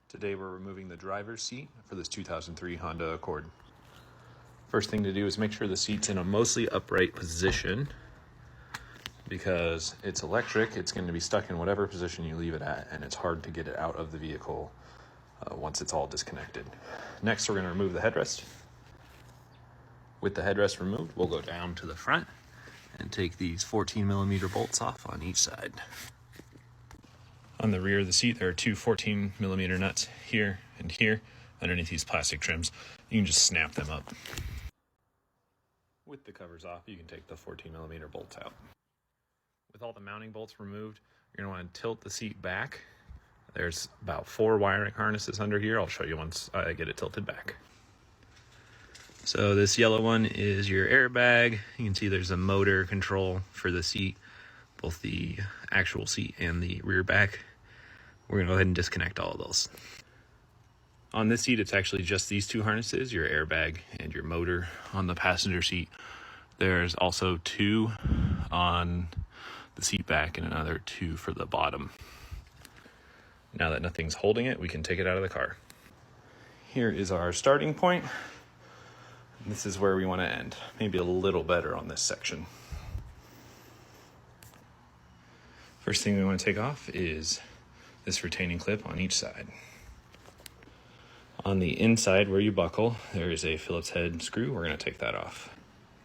Today we're removing the driver's seat for this 2003 Honda Accord. First thing to do is make sure the seat's in a mostly upright position. Because it's electric, it's going to be stuck in whatever position you leave it at, and it's hard to get it out of the vehicle once it's all disconnected. Next, we're going to remove the headrest. With the headrest removed, we'll go down to the front and take these 14mm bolts off on each side. On the rear of the seat, there are two 14mm nuts here and here underneath these plastic trims. You can just snap them up. With the covers off, you can take the 14mm bolts out. With all the mounting bolts removed, you're going to want to tilt the seat back. There's about 4 wiring harnesses under here. I'll show you once I get it tilted back. So this yellow one is your airbag. You can see there's a motor control for the seat, both the actual seat and the rear back. We're going to go ahead and disconnect all of those. On this seat, it's actually just these 2 harnesses, your airbag and your motor. On the passenger seat, there's also 2 on the seat back and another 2 for the bottom. Now that nothing's holding it, we can take it out of the car. Here is our starting point. This is where we want to end. Maybe a little better on this section. First thing we want to take off is this retaining clip on each side. On the inside where you buckle, there is a Phillips head screw. We're going to take that off.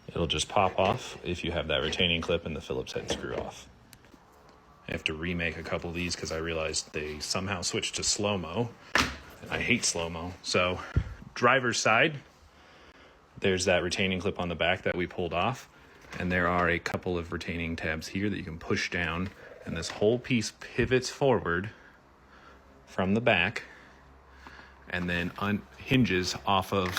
It'll just pop off if you have that retaining clip and the Phillips head screw off. I have to remake a couple of these because I realized they somehow switched to slow-mo. I hate slow-mo. So, driver's side, there's that retaining clip on the back that we pulled off. And there are a couple of retaining tabs here that you can push down. And this whole piece pivots forward from the back and then hinges off of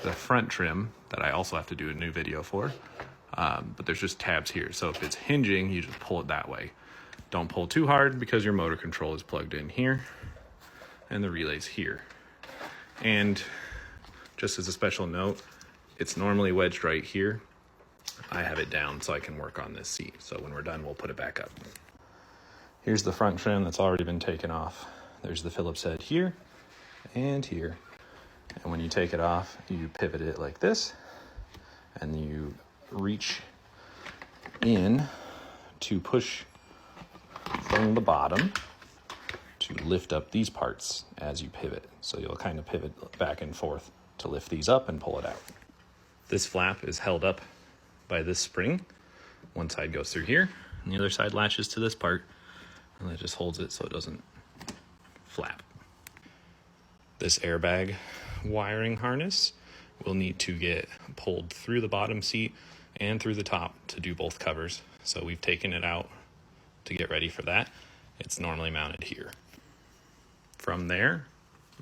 the front trim that I also have to do a new video for. But there's just tabs here. So if it's hinging, you just pull it that way. Don't pull too hard because your motor control is plugged in here and the relay's here. And just as a special note, it's normally wedged right here. I have it down so I can work on this seat. So when we're done, we'll put it back up. Here's the front trim that's already been taken off. There's the Phillips head here and here. And when you take it off, you pivot it like this, and you reach in to push from the bottom to lift up these parts as you pivot. So you'll kind of pivot back and forth to lift these up and pull it out. This flap is held up by this spring. One side goes through here, and the other side latches to this part, and that just holds it so it doesn't flap. This airbag wiring harness will need to get pulled through the bottom seat and through the top to do both covers. So we've taken it out to get ready for that. It's normally mounted here. From there,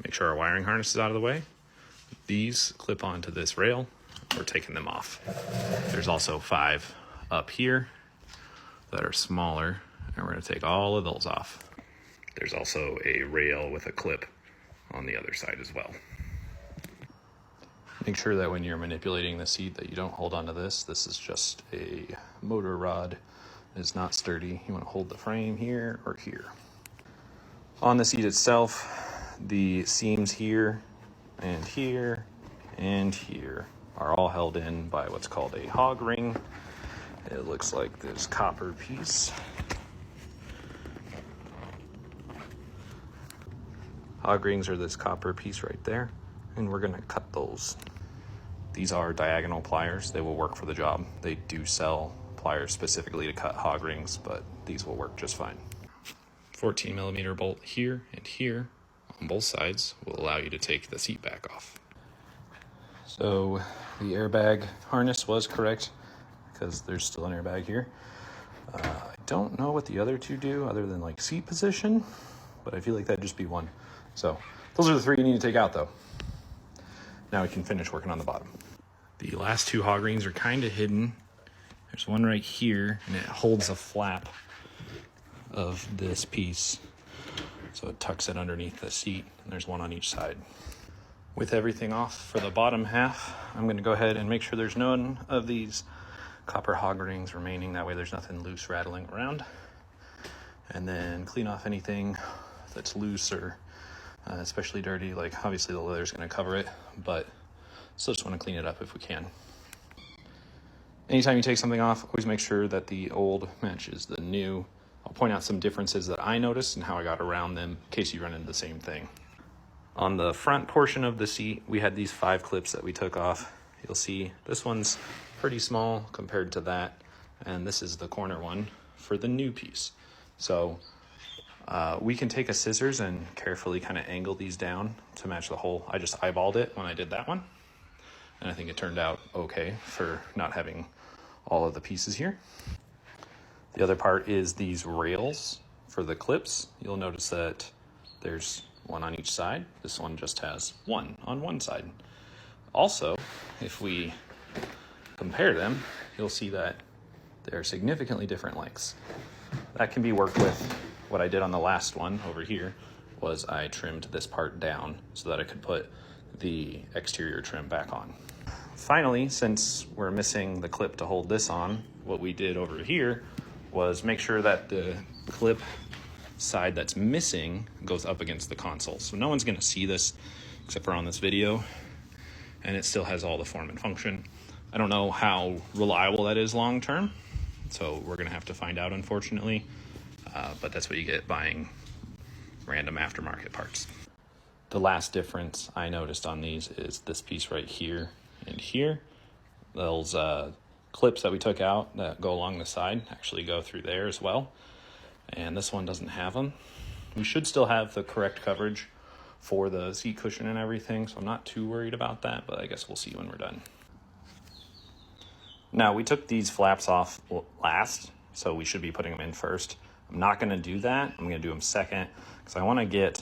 make sure our wiring harness is out of the way. These clip onto this rail. We're taking them off. There's also 5 up here that are smaller, and we're going to take all of those off. There's also a rail with a clip on the other side as well. Make sure that when you're manipulating the seat that you don't hold onto this. This is just a motor rod. It's not sturdy. You want to hold the frame here or here. On the seat itself, the seams here and here and here are all held in by what's called a hog ring. It looks like this copper piece. Hog rings are this copper piece right there, and we're going to cut those. These are diagonal pliers. They will work for the job. They do sell pliers specifically to cut hog rings, but these will work just fine. 14mm bolt here and here on both sides will allow you to take the seat back off. So the airbag harness was correct because there's still an airbag here. I don't know what the other 2 do other than like seat position, but I feel like that'd just be one. So those are the 3 you need to take out though. Now we can finish working on the bottom. The last 2 hog rings are kind of hidden. There's one right here, and it holds a flap of this piece. So it tucks it underneath the seat, and there's one on each side. With everything off for the bottom half, I'm going to go ahead and make sure there's none of these copper hog rings remaining. That way there's nothing loose rattling around. And then clean off anything that's loose or especially dirty. Like obviously the leather's going to cover it, but still just want to clean it up if we can. Anytime you take something off, always make sure that the old matches the new. I'll point out some differences that I noticed and how I got around them in case you run into the same thing. On the front portion of the seat, we had these 5 clips that we took off. You'll see this one's pretty small compared to that, and this is the corner one for the new piece. So we can take a scissors and carefully kind of angle these down to match the hole. I just eyeballed it when I did that one, and I think it turned out okay for not having all of the pieces here. The other part is these rails for the clips. You'll notice that there's one on each side. This one just has one on one side. Also, if we compare them, you'll see that they're significantly different lengths. That can be worked with. What I did on the last one over here was I trimmed this part down so that I could put the exterior trim back on. Finally, since we're missing the clip to hold this on, what we did over here was make sure that the clip side that's missing goes up against the console. So no one's gonna see this except for on this video, and it still has all the form and function. I don't know how reliable that is long term, so we're gonna have to find out, unfortunately. But that's what you get buying random aftermarket parts. The last difference I noticed on these is this piece right here and here. Those clips that we took out that go along the side actually go through there as well. And this one doesn't have them. We should still have the correct coverage for the seat cushion and everything, so I'm not too worried about that, but I guess we'll see when we're done. Now, we took these flaps off last, so we should be putting them in first. I'm not gonna do that. I'm gonna do them second, because I wanna get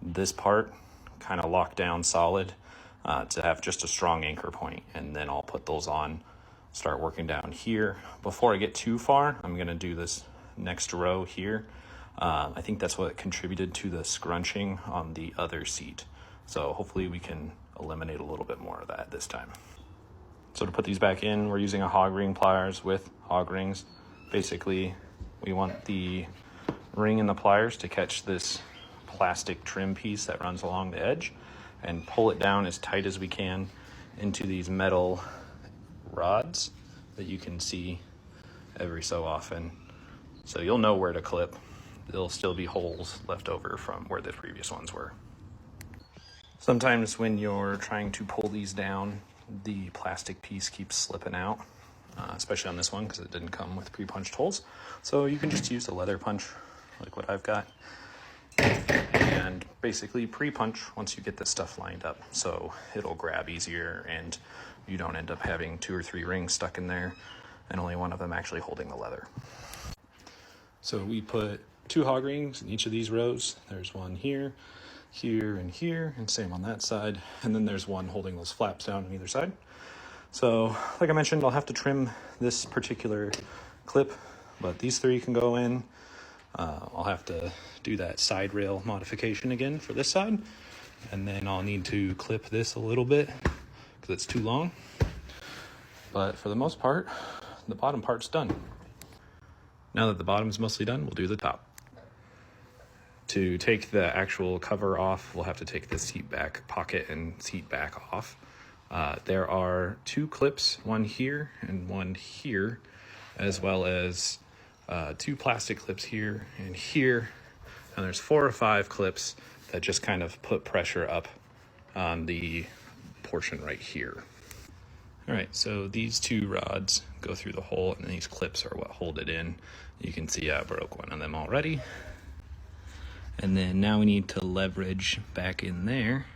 this part kind of locked down solid to have just a strong anchor point, and then I'll put those on, start working down here. Before I get too far, I'm gonna do this next row here. I think that's what contributed to the scrunching on the other seat. So hopefully we can eliminate a little bit more of that this time. So to put these back in, we're using a hog ring pliers with hog rings. Basically, we want the ring and the pliers to catch this plastic trim piece that runs along the edge and pull it down as tight as we can into these metal rods that you can see every so often. So you'll know where to clip. There'll still be holes left over from where the previous ones were. Sometimes when you're trying to pull these down, the plastic piece keeps slipping out, especially on this one because it didn't come with pre-punched holes. So you can just use a leather punch like what I've got and basically pre-punch once you get this stuff lined up, so it'll grab easier and you don't end up having 2 or 3 rings stuck in there and only one of them actually holding the leather. So we put 2 hog rings in each of these rows. There's one here, here, and here, and same on that side. And then there's one holding those flaps down on either side. So like I mentioned, I'll have to trim this particular clip, but these 3 can go in. I'll have to do that side rail modification again for this side. And then I'll need to clip this a little bit because it's too long. But for the most part, the bottom part's done. Now that the bottom is mostly done, we'll do the top. To take the actual cover off, we'll have to take the seat back pocket and seat back off. There are 2 clips, one here and one here, as well as 2 plastic clips here and here. And there's 4 or 5 clips that just kind of put pressure up on the portion right here. All right, so these 2 rods go through the hole, and these clips are what hold it in. You can see I broke one of them already. And then now we need to leverage back in there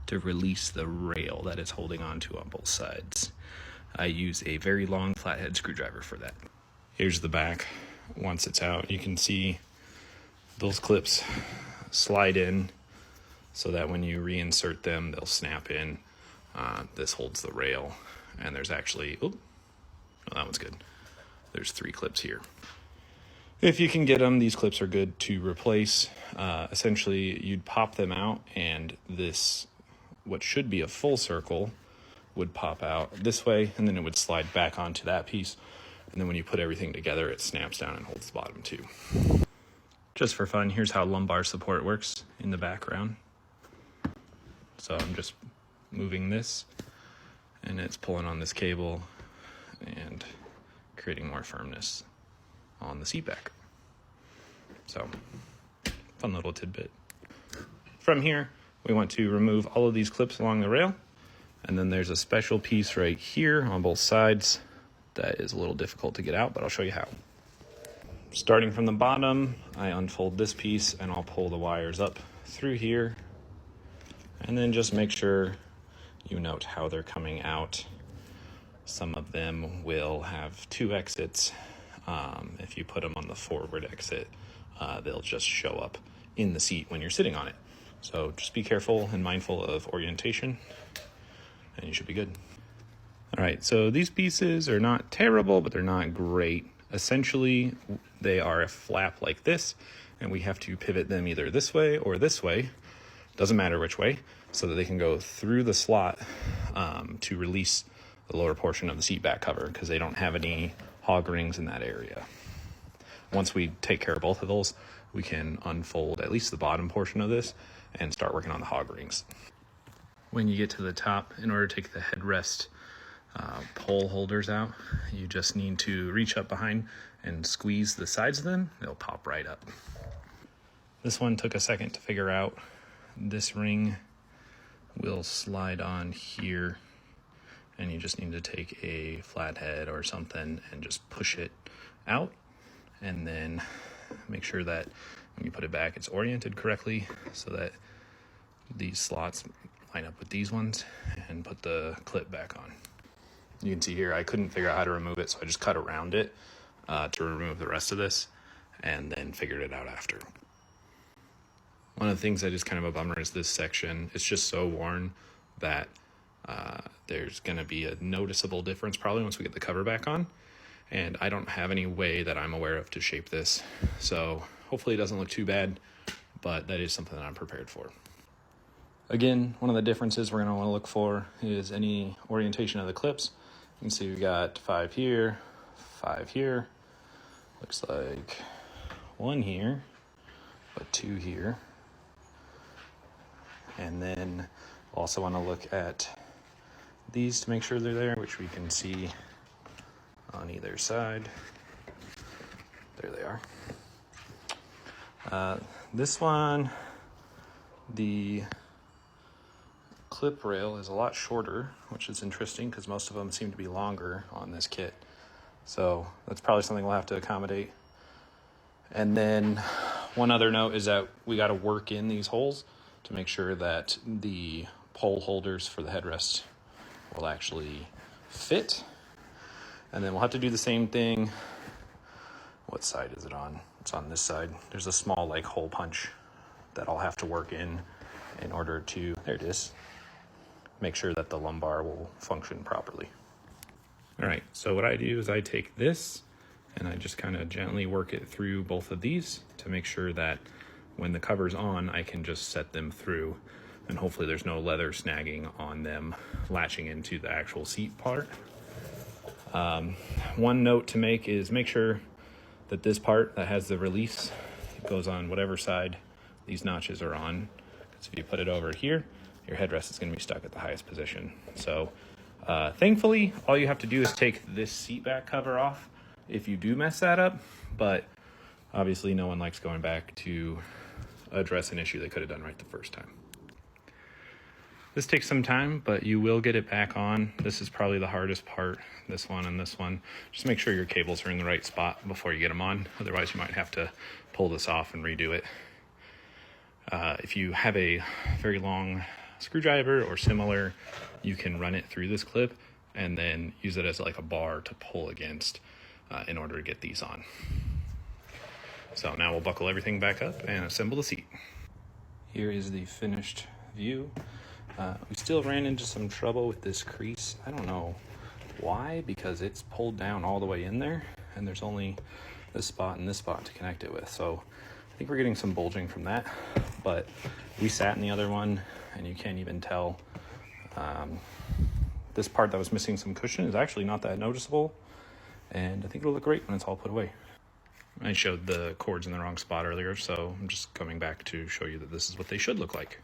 to release the rail that it's holding onto on both sides. I use a very long flathead screwdriver for that. Here's the back. Once it's out, you can see those clips slide in so that when you reinsert them, they'll snap in. This holds the rail, and there's actually, oh, that one's good. There's 3 clips here. If you can get them, these clips are good to replace. Essentially, you'd pop them out, and this, what should be a full circle, would pop out this way, and then it would slide back onto that piece. And then when you put everything together, it snaps down and holds the bottom too. Just for fun, here's how lumbar support works in the background. So I'm just moving this, and it's pulling on this cable and creating more firmness on the seat back. So, fun little tidbit. From here, we want to remove all of these clips along the rail, and then there's a special piece right here on both sides that is a little difficult to get out, but I'll show you how. Starting from the bottom, I unfold this piece and I'll pull the wires up through here, and then just make sure you note how they're coming out. Some of them will have 2 exits. If you put them on the forward exit, they'll just show up in the seat when you're sitting on it. So just be careful and mindful of orientation, and you should be good. All right, so these pieces are not terrible, but they're not great. Essentially, they are a flap like this, and we have to pivot them either this way or this way, doesn't matter which way, so that they can go through the slot to release the lower portion of the seat back cover, because they don't have any hog rings in that area. Once we take care of both of those, we can unfold at least the bottom portion of this and start working on the hog rings. When you get to the top, in order to take the headrest pole holders out, you just need to reach up behind and squeeze the sides of them. They'll pop right up. This one took a second to figure out. This ring will slide on here, and you just need to take a flathead or something and just push it out, and then make sure that when you put it back, it's oriented correctly so that these slots line up with these ones, and put the clip back on. You can see here, I couldn't figure out how to remove it, so I just cut around it to remove the rest of this, and then figured it out after. One of the things that is kind of a bummer is this section. It's just so worn that there's going to be a noticeable difference probably once we get the cover back on, and I don't have any way that I'm aware of to shape this, so hopefully it doesn't look too bad, but that is something that I'm prepared for. Again, one of the differences we're going to want to look for is any orientation of the clips. You can see we got 5 here, 5 here, looks like 1 here, but 2 here. And then also want to look at these to make sure they're there, which we can see on either side. There they are. This one, the clip rail is a lot shorter, which is interesting because most of them seem to be longer on this kit. So that's probably something we'll have to accommodate. And then one other note is that we got to work in these holes to make sure that the pole holders for the headrest will actually fit. And then we'll have to do the same thing. What side is it on? It's on this side. There's a small like hole punch that I'll have to work in order to, there it is, make sure that the lumbar will function properly. All right, so what I do is I take this and I just kind of gently work it through both of these to make sure that when the cover's on, I can just set them through, and hopefully there's no leather snagging on them latching into the actual seat part. One note to make is make sure that this part that has the release goes on whatever side these notches are on, because if you put it over here, your headrest is going to be stuck at the highest position. So thankfully, all you have to do is take this seat back cover off if you do mess that up, but obviously no one likes going back to address an issue they could have done right the first time. This takes some time, but you will get it back on. This is probably the hardest part, this one and this one. Just make sure your cables are in the right spot before you get them on. Otherwise, you might have to pull this off and redo it. If you have a very long screwdriver or similar, you can run it through this clip and then use it as like a bar to pull against in order to get these on. So now we'll buckle everything back up and assemble the seat. Here is the finished view. We still ran into some trouble with this crease. I don't know why, because it's pulled down all the way in there and there's only this spot and this spot to connect it with. So I think we're getting some bulging from that, but we sat in the other one and you can't even tell. This part that was missing some cushion is actually not that noticeable, and I think it'll look great when it's all put away. I showed the cords in the wrong spot earlier, so I'm just coming back to show you that this is what they should look like.